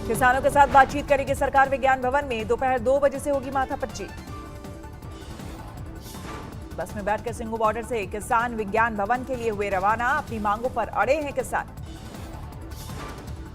किसानों के साथ बातचीत करेगी सरकार। विज्ञान भवन में दोपहर 2 बजे से होगी माथापच्ची। बस में बैठकर सिंघू बॉर्डर से किसान विज्ञान भवन के लिए हुए रवाना। अपनी मांगों पर अड़े हैं किसान।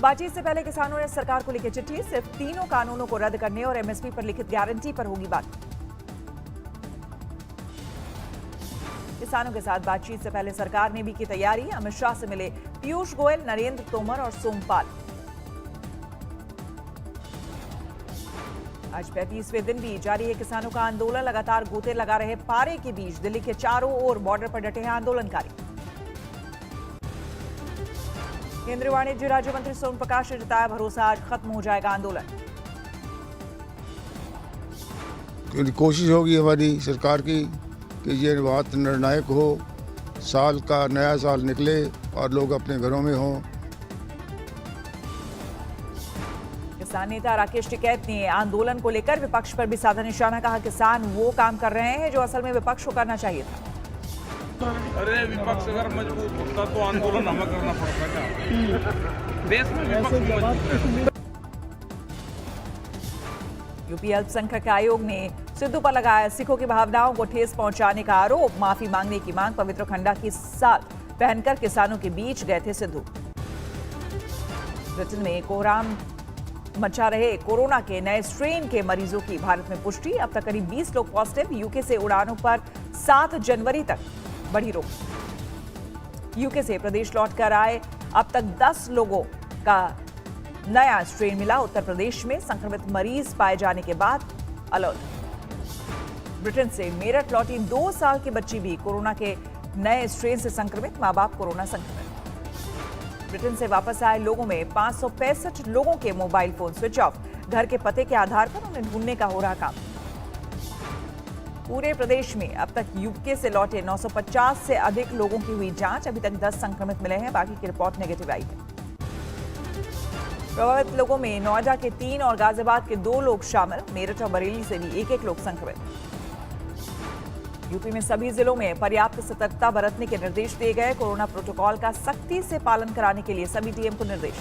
बातचीत से पहले किसानों ने सरकार को लिखी चिट्ठी। सिर्फ तीनों कानूनों को रद्द करने और एमएसपी पर लिखित गारंटी पर होगी बात। किसानों के साथ बातचीत से पहले सरकार ने भी की तैयारी। अमित शाह से मिले पीयूष गोयल, नरेंद्र तोमर और सोमपाल। आज 35वें दिन भी जारी है किसानों का आंदोलन। लगातार गोते लगा रहे पारे के बीच दिल्ली के चारों ओर बॉर्डर पर डटे हैं आंदोलनकारी। केंद्रीय वाणिज्य राज्य मंत्री सोम प्रकाश ने जताया भरोसा, आज खत्म हो जाएगा आंदोलन। कोशिश होगी हमारी सरकार की कि ये बात निर्णायक हो, साल का नया साल निकले और लोग अपने घरों में हों। किसान नेता राकेश टिकैत ने आंदोलन को लेकर विपक्ष पर भी साधा निशाना। कहा किसान वो काम कर रहे हैं जो असल में विपक्ष को करना चाहिए था। अरे विपक्ष अगर मजबूत होता तो आंदोलन हमें करना पड़ता क्या? देश में विपक्ष मजबूत है। यूपी अल्पसंख्यक आयोग ने सिद्धू पर लगाया सिखों की भावनाओं को ठेस पहुंचाने का आरोप। माफी मांगने की मांग। पवित्र खंडा की साल पहनकर किसानों के बीच गए थे सिद्धू। ब्रिटेन में कोहराम मचा रहे कोरोना के नए स्ट्रेन के मरीजों की भारत में पुष्टि। अब तक करीब 20 लोग पॉजिटिव। यूके से उड़ानों पर 7 जनवरी तक बढ़ी रोक। यूके से प्रदेश लौटकर आए अब तक 10 लोगों का नया स्ट्रेन मिला। उत्तर प्रदेश में संक्रमित मरीज पाए जाने के बाद अलर्ट। ब्रिटेन से मेरठ लौटी 2 साल की बच्ची भी कोरोना के नए स्ट्रेन से संक्रमित। मां बाप कोरोना संक्रमित। ब्रिटेन से वापस आए लोगों में 565 लोगों के मोबाइल फोन स्विच ऑफ। घर के पते के आधार पर उन्हें ढूंढने का हो रहा काम। पूरे प्रदेश में अब तक यूके से लौटे 950 से अधिक लोगों की हुई जांच। अभी तक 10 संक्रमित मिले हैं, बाकी की रिपोर्ट नेगेटिव आई है। प्रभावित लोगों में नोएडा के 3 और गाजियाबाद के 2 लोग शामिल। मेरठ और बरेली से भी 1-1 लोग संक्रमित। यूपी में सभी जिलों में पर्याप्त सतर्कता बरतने के निर्देश दिए गए। कोरोना प्रोटोकॉल का सख्ती से पालन कराने के लिए सभी डीएम को निर्देश।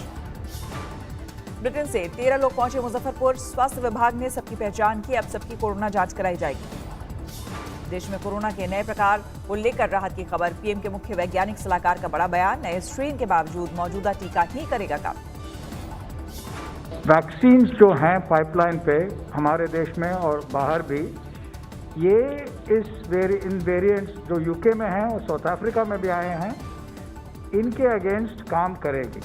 ब्रिटेन से 13 लोग पहुंचे मुजफ्फरपुर। स्वास्थ्य विभाग ने सबकी पहचान की। अब सबकी कोरोना जांच कराई जाएगी। देश में कोरोना के नए प्रकार को लेकर राहत की खबर। पीएम के मुख्य वैज्ञानिक सलाहकार का बड़ा बयान। नए स्ट्रेन के बावजूद मौजूदा टीका ही करेगा काम। वैक्सीन जो हैं पाइपलाइन पे हमारे देश में और बाहर भी, ये इन वेरिएंट्स जो यूके में हैं और साउथ अफ्रीका में भी आए हैं, इनके अगेंस्ट काम करेगी।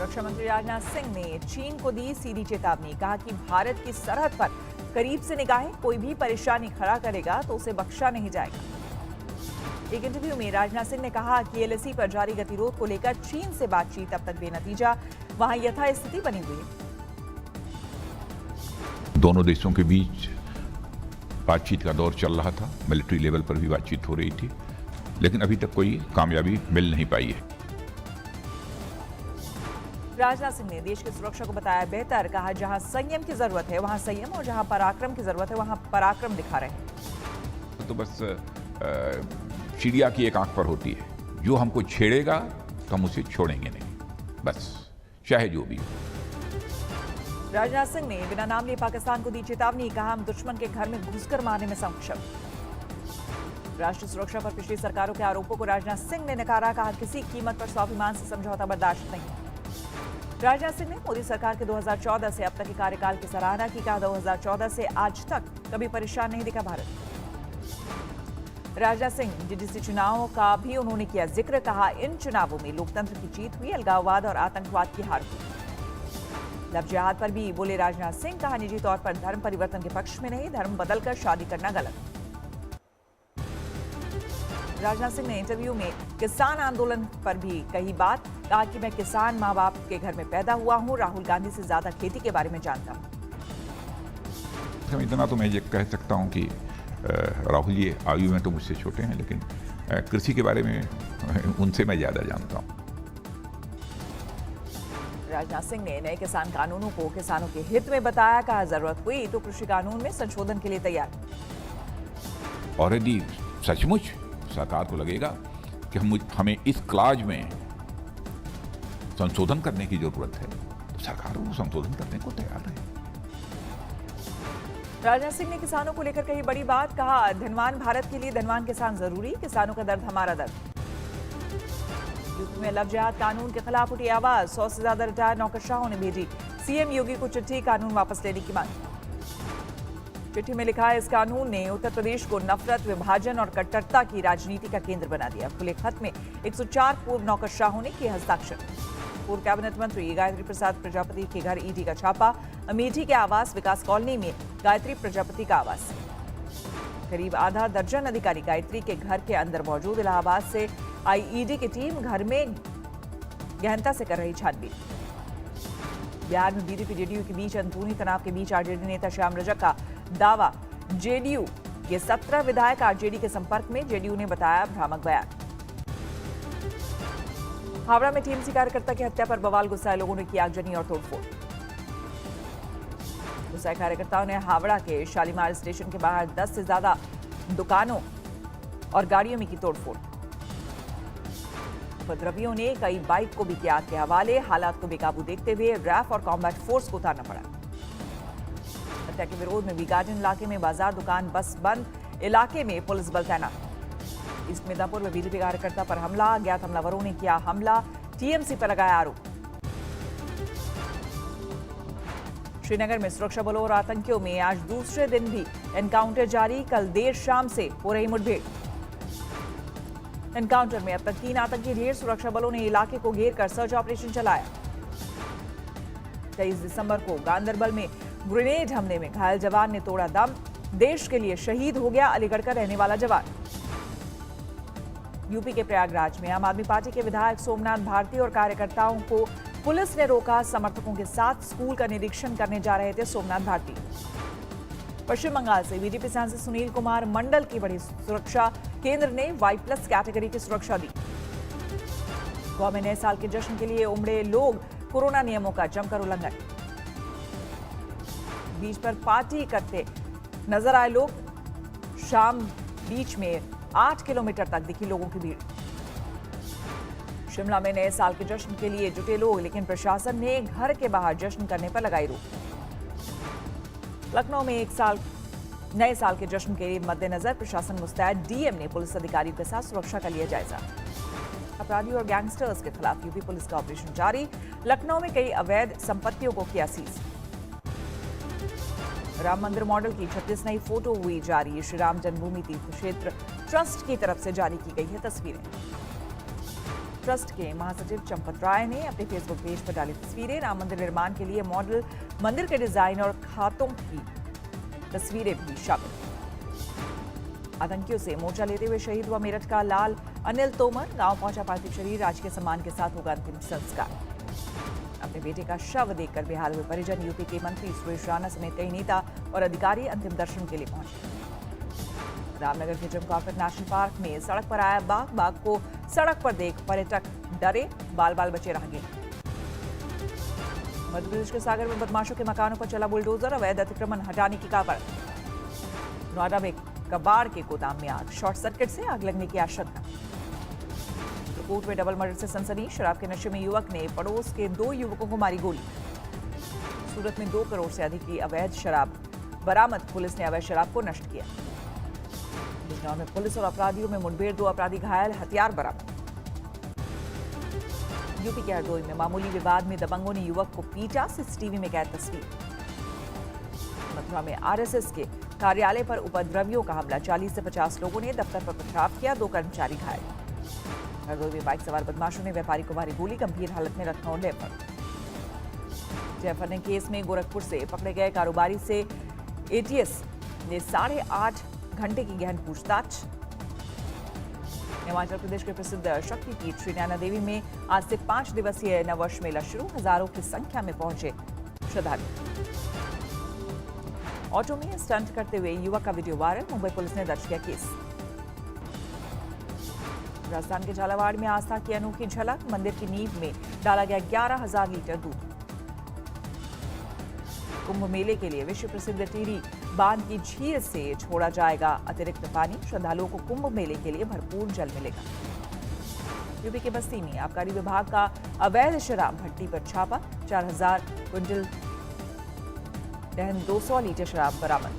रक्षा मंत्री राजनाथ सिंह ने चीन को दी सीधी चेतावनी। कहा कि भारत की सरहद पर करीब से निगाहें, कोई भी परेशानी खड़ा करेगा तो उसे बख्शा नहीं जाएगा। एक इंटरव्यू में राजनाथ सिंह ने कहा कि एलएसी पर जारी गतिरोध को लेकर चीन से बातचीत अब तक बेनतीजा। वहां यथास्थिति बनी हुई है। दोनों देशों के बीच बातचीत का दौर चल रहा था। मिलिट्री लेवल पर भी बातचीत हो रही थी, लेकिन अभी तक कोई कामयाबी मिल नहीं पाई है। राजनाथ सिंह ने देश की सुरक्षा को बताया बेहतर। कहा जहां संयम की जरूरत है वहां संयम, और जहां पराक्रम की जरूरत है वहां पराक्रम दिखा रहे हैं। तो बस चिड़िया की एक आंख पर होती है। जो हमको छेड़ेगा तो हम उसे छोड़ेंगे नहीं, बस चाहे जो भी हो। राजनाथ सिंह ने बिना नाम लिए पाकिस्तान को दी चेतावनी। कहा हम दुश्मन के घर में घुसकर मारने में सक्षम। राष्ट्रीय सुरक्षा पर पिछली सरकारों के आरोपों को राजनाथ सिंह ने नकारा। कहा किसी कीमत पर स्वाभिमान से समझौता बर्दाश्त नहीं। राजनाथ सिंह ने मोदी सरकार के 2014 से अब तक के कार्यकाल की सराहना की। कहा 2014 से आज तक कभी परेशान नहीं दिखा भारत। राजनाथ सिंह डीडीसी चुनावों का भी उन्होंने किया जिक्र। कहा इन चुनावों में लोकतंत्र की जीत हुई, अलगाववाद और आतंकवाद की हार हुई। लव जिहाद पर भी बोले राजनाथ सिंह। कहा निजी तौर पर धर्म परिवर्तन के पक्ष में नहीं, धर्म बदलकर शादी करना गलत। राजनाथ सिंह ने इंटरव्यू में किसान आंदोलन पर भी कही बात। कहा कि मैं किसान मां बाप के घर में पैदा हुआ हूं, राहुल गांधी से ज्यादा खेती के बारे में जानता हूं। इतना तो मैं ये कह सकता हूं कि राहुल जी आयु में तो मुझसे छोटे हैं, लेकिन कृषि के बारे में उनसे मैं ज्यादा जानता हूं। राजनाथ सिंह ने नए किसान कानूनों को किसानों के हित में बताया। कहा जरूरत हुई तो कृषि कानून में संशोधन के लिए तैयार। और यदि सचमुच सरकार को लगेगा कि हमें इस क्लाज में संशोधन करने की जरूरत है तो सरकार वो संशोधन करने को तैयार है। राजनाथ सिंह ने किसानों को लेकर कही बड़ी बात, कहा धनवान भारत के लिए धनवान किसान जरूरी, किसानों का दर्द हमारा दर्द। यूपी में लव जिहाद कानून के खिलाफ उठी आवाज, 100 से ज्यादा रिटायर्ड नौकरशाहों ने भेजी सीएम योगी को चिट्ठी, कानून वापस लेने की मांग। चिट्ठी में लिखा है, इस कानून ने उत्तर प्रदेश को नफरत, विभाजन और कट्टरता की राजनीति का केंद्र बना दिया। खुले खत में 104 पूर्व नौकरशाहों ने किए हस्ताक्षर। पूर्व कैबिनेट मंत्री गायत्री प्रसाद प्रजापति के घर ईडी का छापा, अमेठी के आवास विकास कॉलोनी में गायत्री प्रजापति का आवास। करीब आधा दर्जन अधिकारी गायत्री के घर के अंदर मौजूद। इलाहाबाद से आई ईडी की टीम घर में गहनता से कर रही छानबीन। बिहार में बीजेपी जेडीयू के बीच अंदरूनी तनाव के बीच आरजेडी नेता श्याम रजक का दावा, जेडीयू के 17 विधायक आरजेडी के संपर्क में, जेडीयू ने बताया भ्रामक बयान। हावड़ा में टीएमसी कार्यकर्ता की हत्या पर बवाल, गुस्साए लोगों ने की आगजनी और तोड़फोड़। गुस्साए कार्यकर्ताओं ने हावड़ा के शालीमार स्टेशन के बाहर 10 से ज्यादा दुकानों और गाड़ियों में की तोड़फोड़। उपद्रवियों ने कई बाइक को भी किया आग के हवाले। हालात को बेकाबू देखते हुए रैफ और कॉम्बैट फोर्स को उतारना पड़ा। हत्या के विरोध में वी गार्डन इलाके में बाजार, दुकान, बस बंद, इलाके में पुलिस बल तैनात। ईस्ट मिदनापुर में बीजेपी कार्यकर्ता पर हमला, अज्ञात हमलावरों ने किया हमला, टीएमसी पर लगाया आरोप। श्रीनगर में सुरक्षा बलों और आतंकियों में आज दूसरे दिन भी एनकाउंटर जारी, कल देर शाम से हो रही मुठभेड़। एनकाउंटर में अब तक 3 आतंकी ढेर, सुरक्षा बलों ने इलाके को घेर कर सर्च ऑपरेशन चलाया। 23 दिसंबर को गांदरबल में ग्रेनेड हमले में घायल जवान ने तोड़ा दम, देश के लिए शहीद हो गया अलीगढ़ का रहने वाला जवान। यूपी के प्रयागराज में आम आदमी पार्टी के विधायक सोमनाथ भारती और कार्यकर्ताओं को पुलिस ने रोका। समर्थकों के साथ स्कूल का निरीक्षण करने जा रहे थे सोमनाथ भारती। पश्चिम बंगाल से बीजेपी सांसद सुनील कुमार मंडल की बड़ी सुरक्षा, केंद्र ने Y+ कैटेगरी की सुरक्षा दी। गोवा में नए साल के जश्न के लिए उमड़े लोग, कोरोना नियमों का जमकर उल्लंघन। बीच पर पार्टी करते नजर आए लोग, शाम बीच में 8 किलोमीटर तक दिखी लोगों की भीड़। शिमला में नए साल के जश्न के लिए जुटे लोग, लेकिन प्रशासन ने घर के बाहर जश्न करने पर लगाई रोक। लखनऊ में नए साल के जश्न के मद्देनजर प्रशासन मुस्तैद, डीएम ने पुलिस अधिकारियों के साथ सुरक्षा का लिया जायजा। अपराधियों और गैंगस्टर्स के खिलाफ यूपी पुलिस का ऑपरेशन जारी, लखनऊ में कई अवैध संपत्तियों को किया सीज। राम मंदिर मॉडल की 36 नई फोटो हुई जारी, श्री राम जन्मभूमि तीर्थ क्षेत्र ट्रस्ट की तरफ से जारी की गई है तस्वीरें। ट्रस्ट के महासचिव चंपत राय ने अपने फेसबुक पेज पर डाली तस्वीरें। राम मंदिर निर्माण के लिए मॉडल मंदिर के डिजाइन और खातों की तस्वीरें भी शामिल। आतंकियों से मोर्चा लेते हुए शहीद हुआ मेरठ का लाल अनिल तोमर, गांव पहुंचा पार्थिव शरीर, राजकीय सम्मान के साथ होगा अंतिम संस्कार। अपने बेटे का शव देखकर बेहाल हुए परिजन, यूपी के मंत्री सुरेश राणा समेत कई नेता और अधिकारी अंतिम दर्शन के लिए पहुंचे। रामनगर के जम कॉर्बेट नेशनल पार्क में सड़क पर आया बाघ, बाघ को सड़क पर देख पर्यटक डरे, बाल बाल बचे रह गए। मध्य प्रदेश के सागर में बदमाशों के मकानों पर चला बुलडोजर, अवैध अतिक्रमण हटाने की काबड़। नोएडा में कबाड़ के गोदाम में आग, शॉर्ट सर्किट से आग लगने की आशंका। कोट में डबल मर्डर से सनसनी, शराब के नशे में युवक ने पड़ोस के 2 युवकों को मारी गोली। सूरत में 2 करोड़ से अधिक की अवैध शराब बरामद, पुलिस ने अवैध शराब को नष्ट किया। बिजनौर में पुलिस और अपराधियों में मुठभेड़, 2 अपराधी घायल, हथियार बरामद। यूपी के हरदोई में मामूली विवाद में दबंगों ने युवक को पीटा, सीसीटीवी में कैद तस्वीर। मथुरा में आरएसएस के कार्यालय पर उपद्रवियों का हमला, 40 से 50 लोगों ने दफ्तर पर पथराव किया, 2 कर्मचारी घायल। हरदोई में बाइक सवार बदमाशों ने व्यापारी को मारी गोली, गंभीर हालत में लखनऊ रेफर। जयफर केस में गोरखपुर से पकड़े गए कारोबारी से एटीएस ने 8.5 घंटे की गहन पूछताछ। हिमाचल प्रदेश के प्रसिद्ध शक्तिपीठ श्री नैना देवी में आज से 5 दिवसीय नववर्ष मेला शुरू, हजारों की संख्या में पहुंचे श्रद्धालु। ऑटो में स्टंट करते हुए युवक का वीडियो वायरल, मुंबई पुलिस ने दर्ज किया केस। राजस्थान के झालावाड़ में आस्था की अनोखी झलक, मंदिर की नींव में डाला गया 11,000 लीटर दूध। कुंभ मेले के लिए विश्व प्रसिद्ध टिहरी बांध की झील से छोड़ा जाएगा अतिरिक्त पानी, श्रद्धालुओं को कुंभ मेले के लिए भरपूर जल मिलेगा। यूपी के बस्ती में आबकारी विभाग का अवैध शराब भट्टी पर छापा, 4000 क्विंटल 200 लीटर शराब बरामद।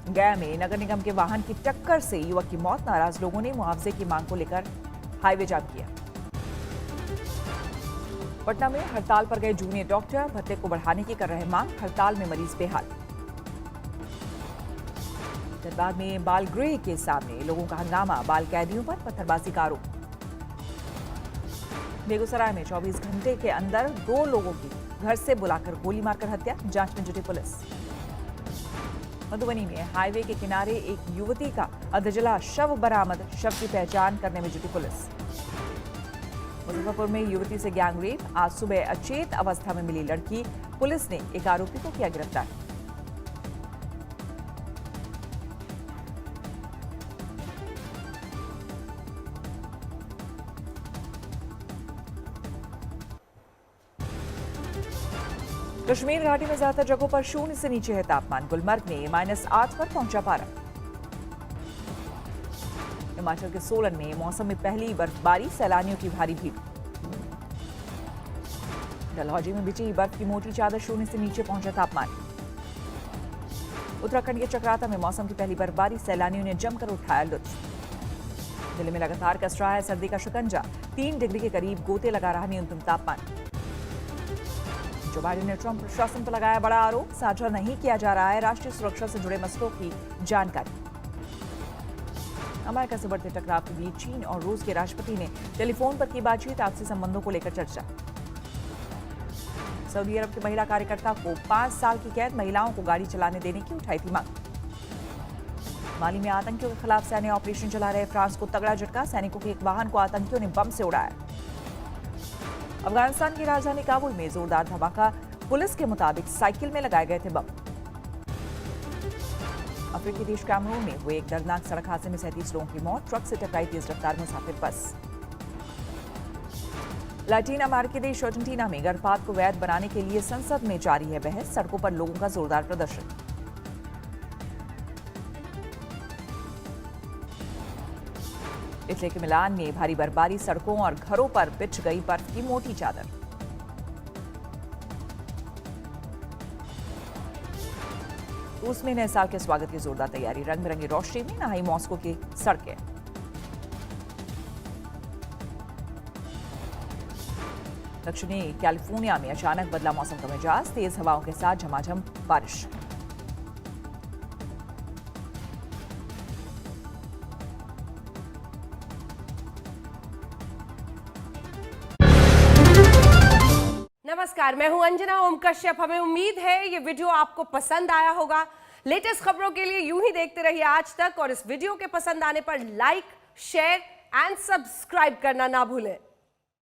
गया में नगर निगम के वाहन की टक्कर से युवक की मौत, नाराज लोगों ने मुआवजे की मांग को लेकर हाईवे जाम किया। पटना में हड़ताल पर गए जूनियर डॉक्टर भत्ते को बढ़ाने की कर रहे मांग, हड़ताल में मरीज बेहाल। धनबाद में बाल गृह के सामने लोगों का हंगामा, बाल कैदियों पर पत्थरबाजी का आरोप। बेगूसराय में 24 घंटे के अंदर 2 लोगों की घर से बुलाकर गोली मारकर हत्या, जांच में जुटी पुलिस। मधुबनी में हाईवे के किनारे एक युवती का अधजला शव बरामद, शव की पहचान करने में जुटी पुलिस। मुजफ्फरपुर में युवती से गैंगरेप, आज सुबह अचेत अवस्था में मिली लड़की, पुलिस ने एक आरोपी को किया गिरफ्तार। कश्मीर घाटी में ज्यादातर जगहों पर 0 से नीचे है तापमान, गुलमर्ग में -8 पर पहुंचा पारा। हिमाचल के सोलन में मौसम में पहली बर्फबारी, सैलानियों की भारी भीड़। डलहौजी में बिछी बर्फ की मोटी चादर, 0 से नीचे पहुंचा तापमान। उत्तराखंड के चक्राता में मौसम की पहली बर्फबारी, सैलानियों ने जमकर उठाया लुत्फ। दिल्ली में लगातार कस रहा है सर्दी का शिकंजा, 3 डिग्री के करीब गोते लगा रहा न्यूनतम तापमान। जो बाइडेन ने ट्रंप प्रशासन पर लगाया बड़ा आरोप, साझा नहीं किया जा रहा है राष्ट्रीय सुरक्षा से जुड़े मसलों की जानकारी। अमेरिका से बढ़ते टकराव के बीच चीन और रूस के राष्ट्रपति ने टेलीफोन पर की बातचीत, आपसी संबंधों को लेकर चर्चा। सऊदी अरब की महिला कार्यकर्ता को 5 साल की कैद, महिलाओं को गाड़ी चलाने देने की उठाई थी मांग। माली में आतंकियों के खिलाफ सैन्य ऑपरेशन चला रहे फ्रांस को तगड़ा झटका, सैनिकों के एक वाहन को आतंकियों ने बम से उड़ाया। अफगानिस्तान की राजधानी काबुल में जोरदार धमाका, पुलिस के मुताबिक साइकिल में लगाए गए थे बम। अफ्रीकी देश कैमरून में हुए एक दर्दनाक सड़क हादसे में 37 लोगों की मौत, ट्रक से टकराई तेज रफ्तार मुसाफिर बस। लैटिन अमेरिकी देश अर्जेंटीना में गर्भपात को वैध बनाने के लिए संसद में जारी है बहस, सड़कों पर लोगों का जोरदार प्रदर्शन। इटली के मिलान में भारी बर्फबारी, सड़कों और घरों पर बिछ गई बर्फ की मोटी चादर। रूस में नए साल के स्वागत की जोरदार तैयारी, रंग बिरंगी रोशनी में नहाई मॉस्को की सड़कें। दक्षिणी कैलिफोर्निया में अचानक बदला मौसम का मिजाज, तेज हवाओं के साथ झमाझम बारिश। नमस्कार, मैं हूं अंजना ओम कश्यप। हमें उम्मीद है ये वीडियो आपको पसंद आया होगा। लेटेस्ट खबरों के लिए यूं ही देखते रहिए आज तक, और इस वीडियो के पसंद आने पर लाइक, शेयर एंड सब्सक्राइब करना ना भूलें।